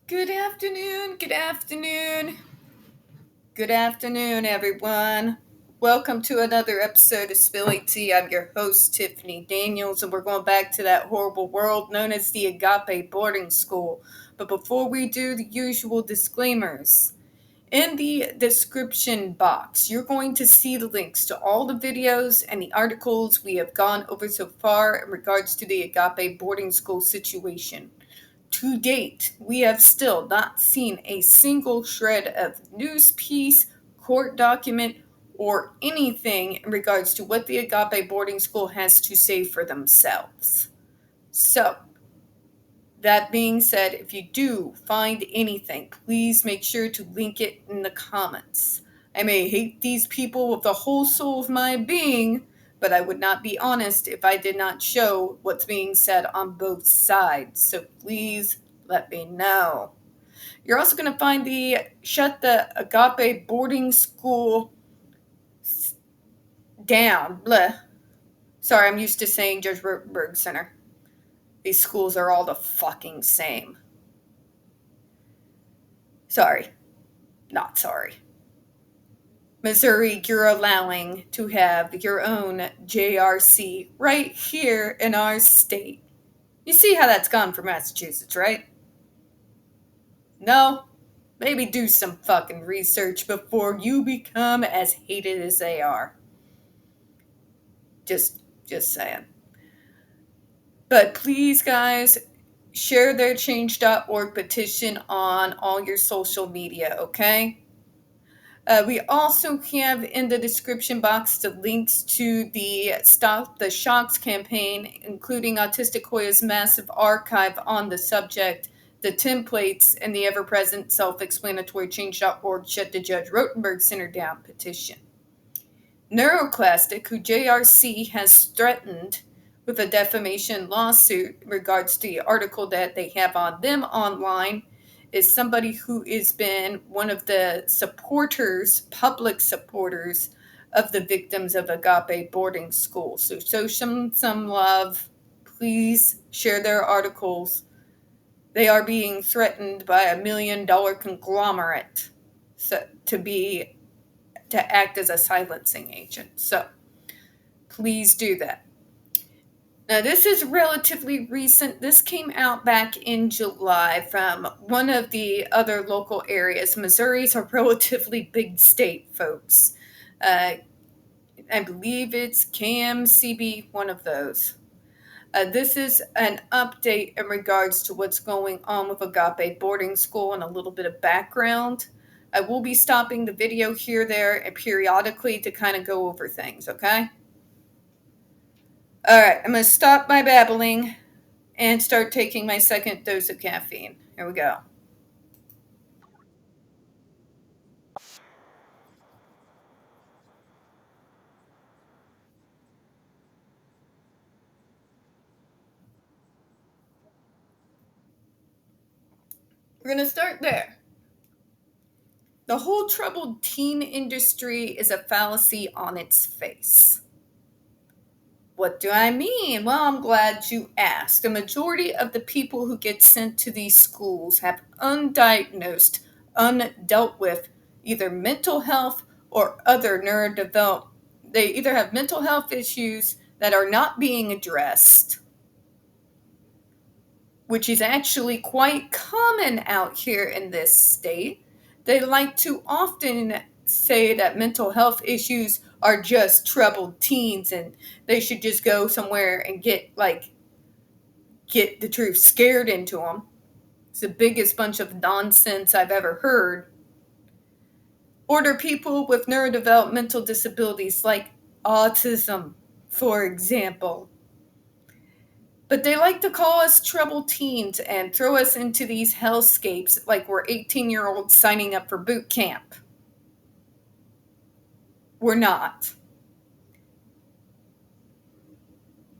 Good afternoon, good afternoon, everyone. Welcome to another episode of Spilly Tea. I'm your host, Tiffany Daniels, and we're going back to that horrible world known as the Agape boarding school. But before we do, the usual disclaimers. In the description box, you're going to see the links to all the videos and the articles we have gone over so far in regards to the Agape boarding school situation. To date, we have still not seen a single shred of news piece, court document, or anything in regards to what the Agape boarding school has to say for themselves. So, that being said, if you do find anything, please make sure to link it in the comments. I may hate these people with the whole soul of my being, but I would not be honest if I did not show what's being said on both sides. So please let me know. You're also going to find the Shut the Agape Boarding School Down. Bleh. Sorry, I'm used to saying Judge Rotenberg Center. These schools are all the fucking same. Sorry. Not sorry. Missouri, you're allowing to have your own JRC right here in our state. You see how that's gone for Massachusetts, right? No? Maybe do some fucking research before you become as hated as they are. Just saying. But please, guys, share their change.org petition on all your social media, okay? We also have in the description box the links to the Stop the Shocks campaign, including Autistic Hoya's massive archive on the subject, the templates, and the ever-present self-explanatory change.org Shut the Judge Rotenberg Center Down petition. NeuroClastic, who JRC has threatened with a defamation lawsuit in regards to the article that they have on them online, is somebody who has been one of the supporters, public supporters, of the victims of Agape boarding school. So show some love. Please share their articles. They are being threatened by a $1 million conglomerate to act as a silencing agent. So please do that. Now, this is relatively recent. This came out back in July from one of the other local areas. Missouri's a relatively big state, folks. I believe it's KMCB, one of those. This is an update in regards to what's going on with Agape boarding school and a little bit of background. I will be stopping the video here, there, and periodically to kind of go over things, okay? All right, I'm going to stop my babbling and start taking my second dose of caffeine. Here we go. We're going to start there. The whole troubled teen industry is a fallacy on its face. What do I mean? Well, I'm glad you asked. The majority of the people who get sent to these schools have undiagnosed, undealt with either mental health or other neurodevelopment. They either have mental health issues that are not being addressed, which is actually quite common out here in this state. They like to often say that mental health issues are just troubled teens and they should just go somewhere and get the truth scared into them. It's the biggest bunch of nonsense I've ever heard. Order people with neurodevelopmental disabilities like autism, for example. But they like to call us troubled teens and throw us into these hellscapes like we're 18-year-olds signing up for boot camp. We're not.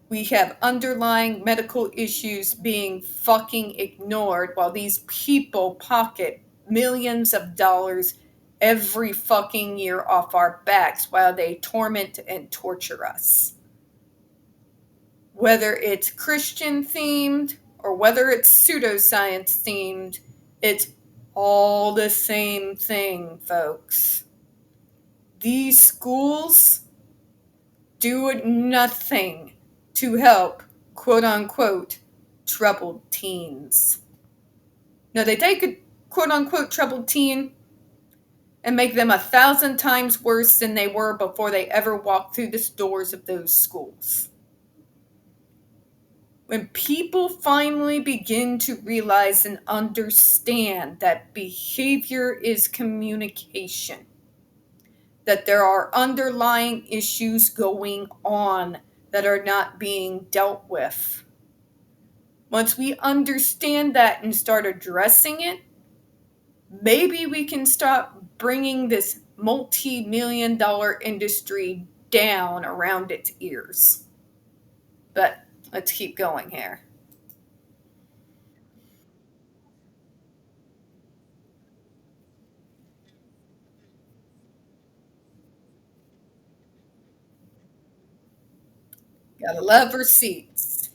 We have underlying medical issues being fucking ignored while these people pocket millions of dollars every fucking year off our backs while they torment and torture us. Whether it's Christian themed or whether it's pseudoscience themed, It's all the same thing, folks. These schools do nothing to help, quote unquote, troubled teens. Now, they take a quote unquote troubled teen and make them 1,000 times worse than they were before they ever walked through the doors of those schools. When people finally begin to realize and understand that behavior is communication, that there are underlying issues going on that are not being dealt with. Once we understand that and start addressing it, maybe we can stop bringing this multi-million-dollar industry down around its ears. But let's keep going here. Gotta love receipts.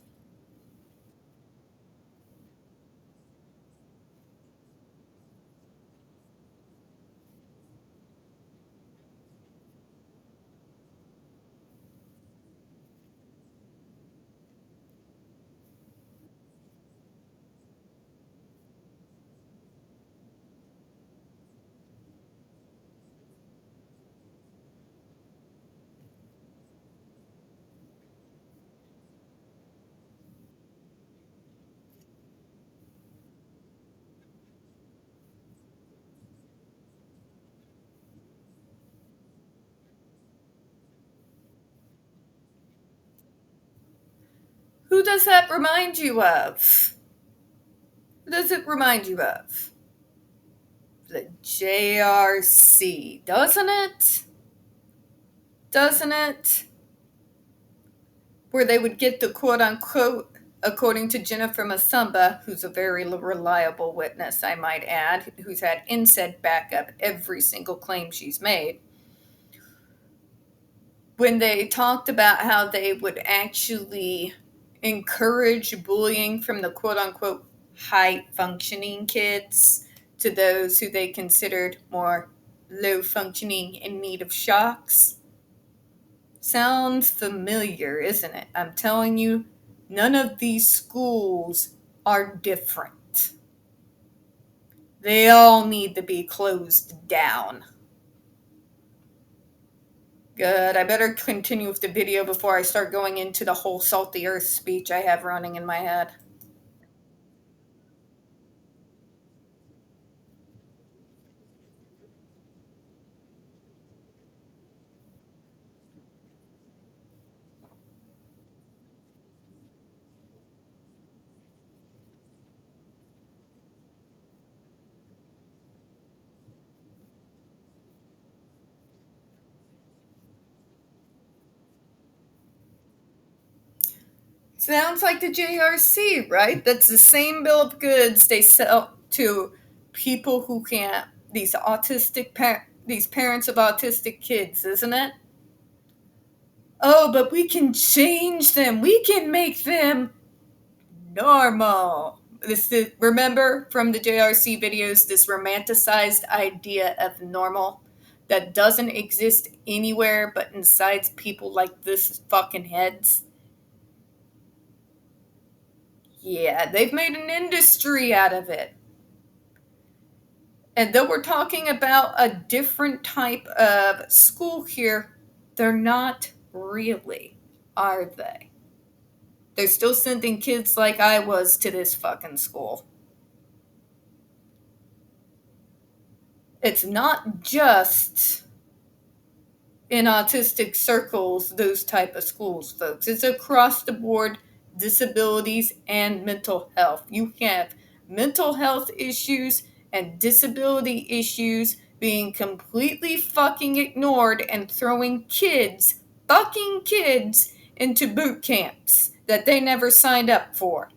Who does that remind you of? Who does it remind you of? The JRC, doesn't it? Doesn't it? Where they would get the quote unquote, according to Jennifer Masumba, who's a very reliable witness, I might add, who's had NSAID backup every single claim she's made, when they talked about how they would actually encourage bullying from the quote unquote high functioning kids to those who they considered more low functioning in need of shocks. Sounds familiar, isn't it? I'm telling you, none of these schools are different. They all need to be closed down. Good. I better continue with the video before I start going into the whole salty earth speech I have running in my head. Sounds like the JRC, right? That's the same bill of goods they sell to people who can't, these these parents of autistic kids, isn't it? Oh, but we can change them. We can make them normal. This is, remember from the JRC videos, this romanticized idea of normal that doesn't exist anywhere but inside people like this fucking heads. Yeah, they've made an industry out of it. And though we're talking about a different type of school here, they're not really, are they? They're still sending kids like I was to this fucking school. It's not just in autistic circles, those type of schools, folks. It's across the board, disabilities and mental health. You have mental health issues and disability issues being completely fucking ignored and throwing fucking kids, into boot camps that they never signed up for.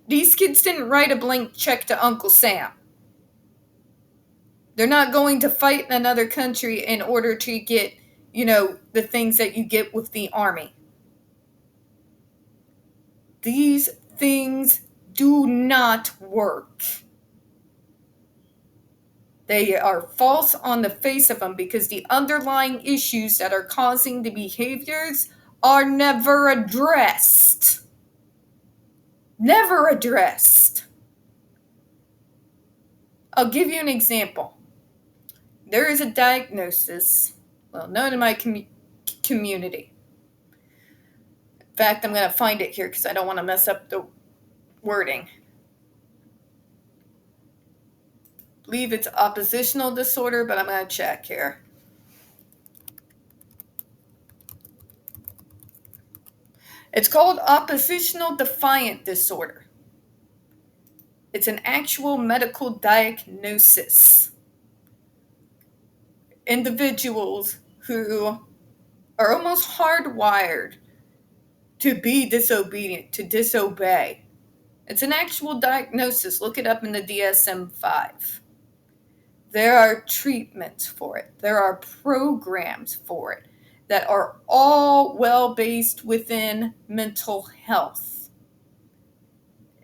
These kids didn't write a blank check to Uncle Sam. They're not going to fight in another country in order to get, the things that you get with the army. These things do not work. They are false on the face of them because the underlying issues that are causing the behaviors are never addressed. Never addressed. I'll give you an example. There is a diagnosis, well, known in my community. In fact, I'm going to find it here because I don't want to mess up the wording. I believe it's oppositional disorder, but I'm going to check here. It's called oppositional defiant disorder. It's an actual medical diagnosis. Individuals who are almost hardwired to be disobedient, to disobey. It's an actual diagnosis. Look it up in the DSM-5. There are treatments for it. There are programs for it that are all well based within mental health.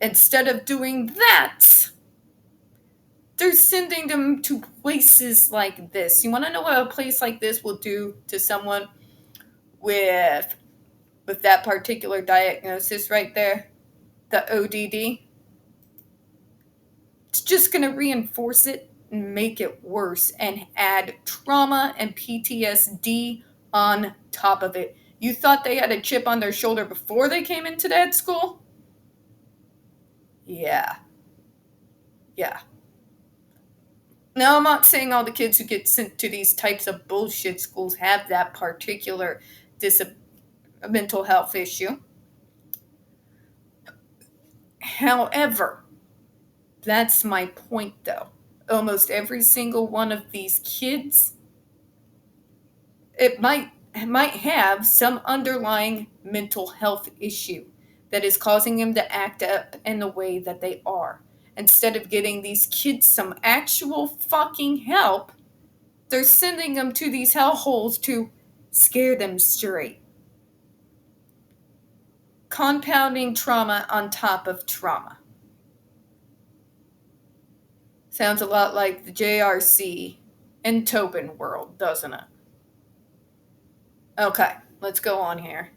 Instead of doing that, they're sending them to places like this. You want to know what a place like this will do to someone with that particular diagnosis right there, the ODD? It's just going to reinforce it and make it worse and add trauma and PTSD on top of it. You thought they had a chip on their shoulder before they came into that school? Yeah. Now, I'm not saying all the kids who get sent to these types of bullshit schools have that particular mental health issue. However, that's my point, though. Almost every single one of these kids, it might have some underlying mental health issue that is causing them to act up in the way that they are. Instead of getting these kids some actual fucking help, they're sending them to these hellholes to scare them straight. Compounding trauma on top of trauma. Sounds a lot like the JRC and Tobin world, doesn't it? Okay, let's go on here.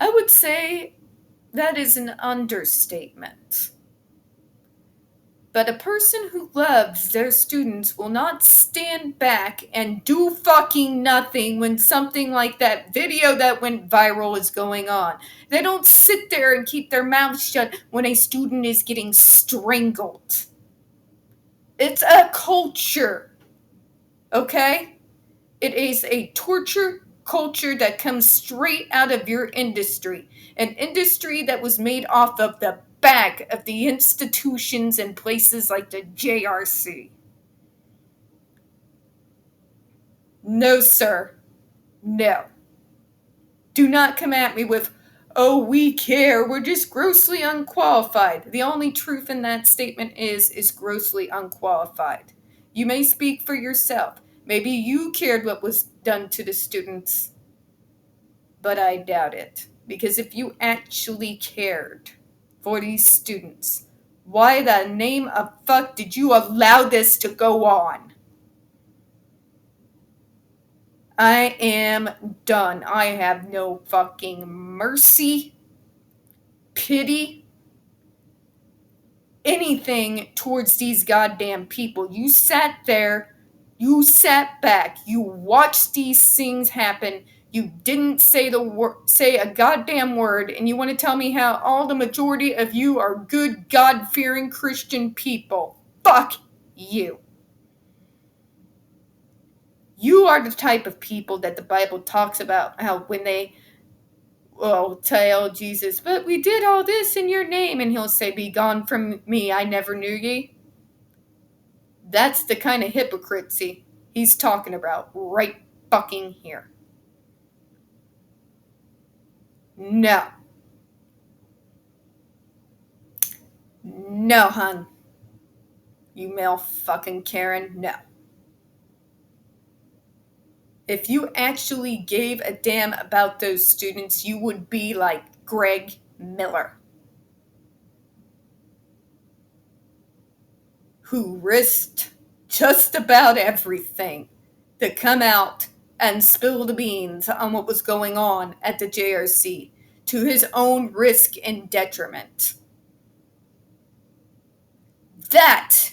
I would say that is an understatement. But a person who loves their students will not stand back and do fucking nothing when something like that video that went viral is going on. They don't sit there and keep their mouths shut when a student is getting strangled. It's a culture, okay? It is a torture culture that comes straight out of your industry. An industry that was made off of the back of the institutions and places like the JRC. No, sir. No. Do not come at me with, oh, we care, we're just grossly unqualified. The only truth in that statement is grossly unqualified. You may speak for yourself. Maybe you cared what was done to the students, but I doubt it. Because if you actually cared for these students, why the name of fuck did you allow this to go on? I am done. I have no fucking mercy, pity, anything towards these goddamn people. You sat there, you sat back, you watched these things happen. You didn't say say a goddamn word, and you want to tell me how all the majority of you are good, God-fearing Christian people. Fuck you. You are the type of people that the Bible talks about how when they tell Jesus, but we did all this in your name, and he'll say, be gone from me, I never knew ye. That's the kind of hypocrisy he's talking about right fucking here. No. No, hun. You male fucking Karen, no. If you actually gave a damn about those students, you would be like Greg Miller, who risked just about everything to come out and spill the beans on what was going on at the JRC to his own risk and detriment. That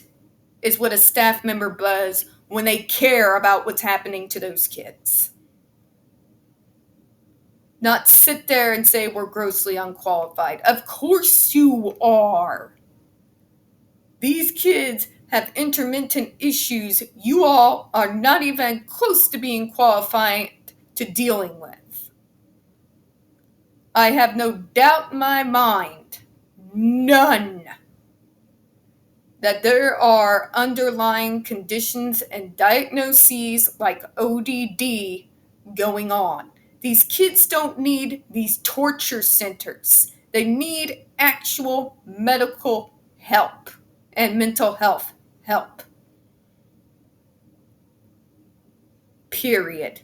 is what a staff member does when they care about what's happening to those kids. Not sit there and say we're grossly unqualified. Of course you are. These kids have intermittent issues you all are not even close to being qualified to dealing with. I have no doubt in my mind, none, that there are underlying conditions and diagnoses like ODD going on. These kids don't need these torture centers. They need actual medical help and mental health help. Period.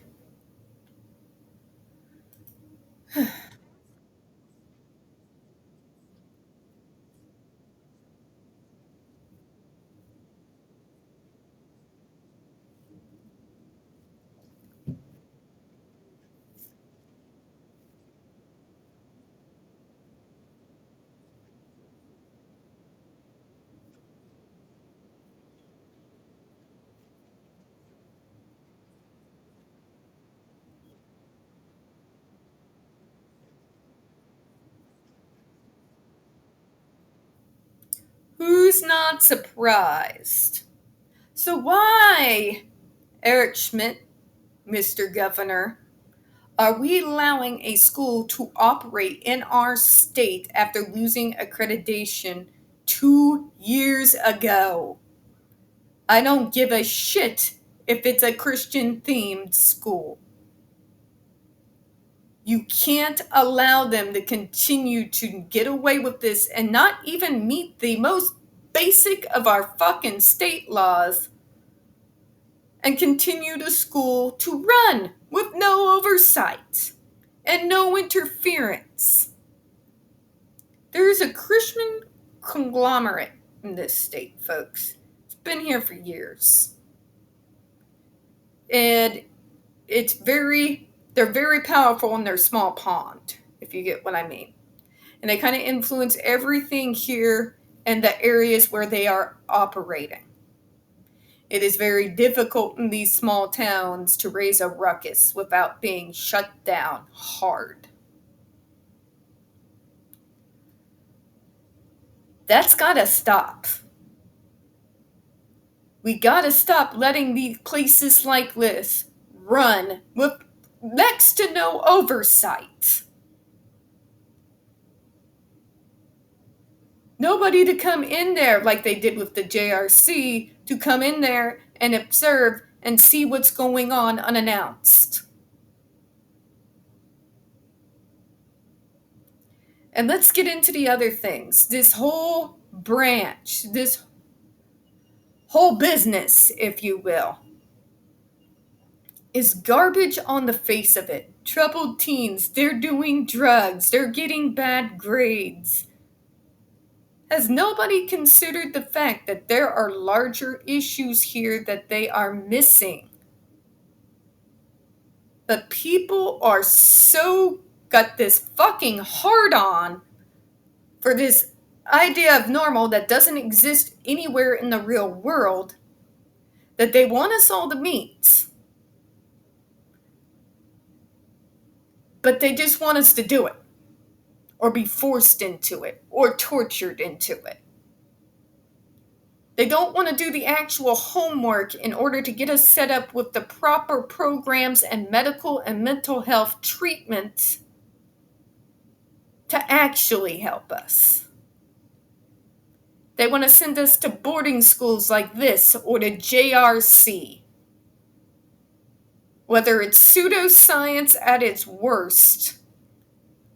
Who's not surprised? So why, Eric Schmidt, Mr. Governor, are we allowing a school to operate in our state after losing accreditation 2 years ago? I don't give a shit if it's a Christian-themed school. You can't allow them to continue to get away with this and not even meet the most basic of our fucking state laws and continue the school to run with no oversight and no interference. There is a Christian conglomerate in this state, folks. It's been here for years. And they're very powerful in their small pond, if you get what I mean. And they kind of influence everything here in the areas where they are operating. It is very difficult in these small towns to raise a ruckus without being shut down hard. That's gotta stop. We gotta stop letting these places like this run with next to no oversight. Nobody to come in there like they did with the JRC, to come in there and observe and see what's going on unannounced. And let's get into the other things. This whole branch, this whole business, if you will, is garbage on the face of it. Troubled teens, they're doing drugs, they're getting bad grades. Has nobody considered the fact that there are larger issues here that they are missing? But people are got this fucking hard on for this idea of normal that doesn't exist anywhere in the real world that they want us all to meet. But they just want us to do it, or be forced into it, or tortured into it. They don't want to do the actual homework in order to get us set up with the proper programs and medical and mental health treatment to actually help us. They want to send us to boarding schools like this or to JRC. Whether it's pseudoscience at its worst,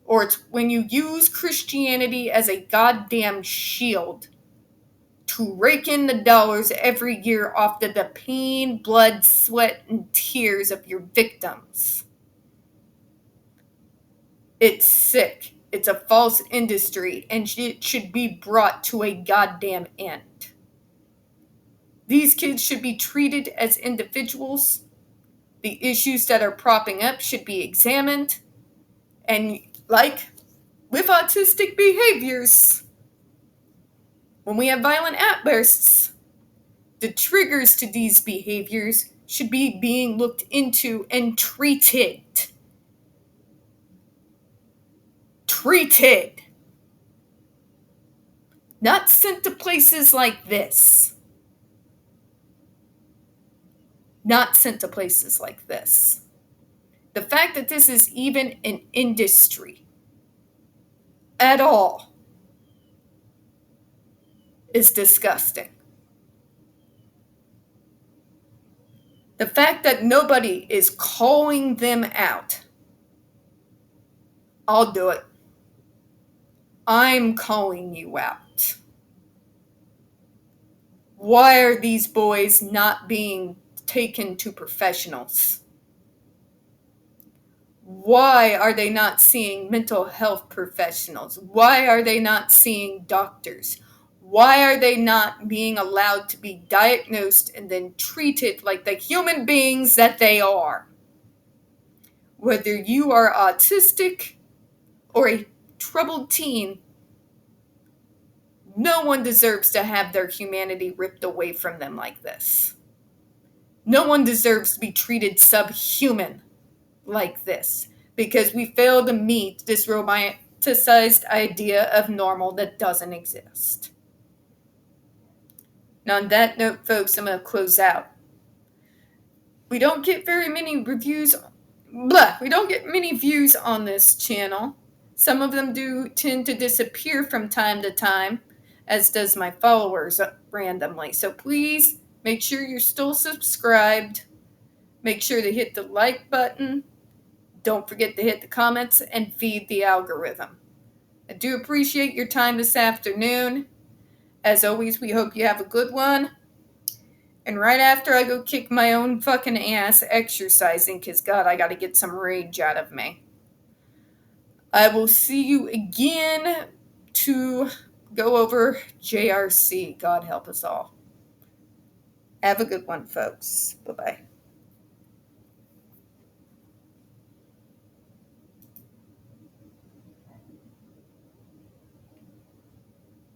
or it's when you use Christianity as a goddamn shield to rake in the dollars every year off the pain, blood, sweat, and tears of your victims. It's sick. It's a false industry, and it should be brought to a goddamn end. These kids should be treated as individuals. The issues that are propping up should be examined. And like with autistic behaviors, when we have violent outbursts, the triggers to these behaviors should be being looked into and treated. Treated. Not sent to places like this. Not sent to places like this. The fact that this is even an industry at all is disgusting. The fact that nobody is calling them out. I'll do it. I'm calling you out. Why are these boys not being taken to professionals? Why are they not seeing mental health professionals? Why are they not seeing doctors? Why are they not being allowed to be diagnosed and then treated like the human beings that they are? Whether you are autistic or a troubled teen, no one deserves to have their humanity ripped away from them like this. No one deserves to be treated subhuman like this because we fail to meet this romanticized idea of normal that doesn't exist. Now, on that note, folks, I'm going to close out. We don't get very many reviews. We don't get many views on this channel. Some of them do tend to disappear from time to time, as does my followers randomly. So please make sure you're still subscribed. Make sure to hit the like button. Don't forget to hit the comments and feed the algorithm. I do appreciate your time this afternoon. As always, we hope you have a good one. And right after I go kick my own fucking ass exercising, because God, I got to get some rage out of me. I will see you again to go over JRC. God help us all. Have a good one, folks. Bye-bye.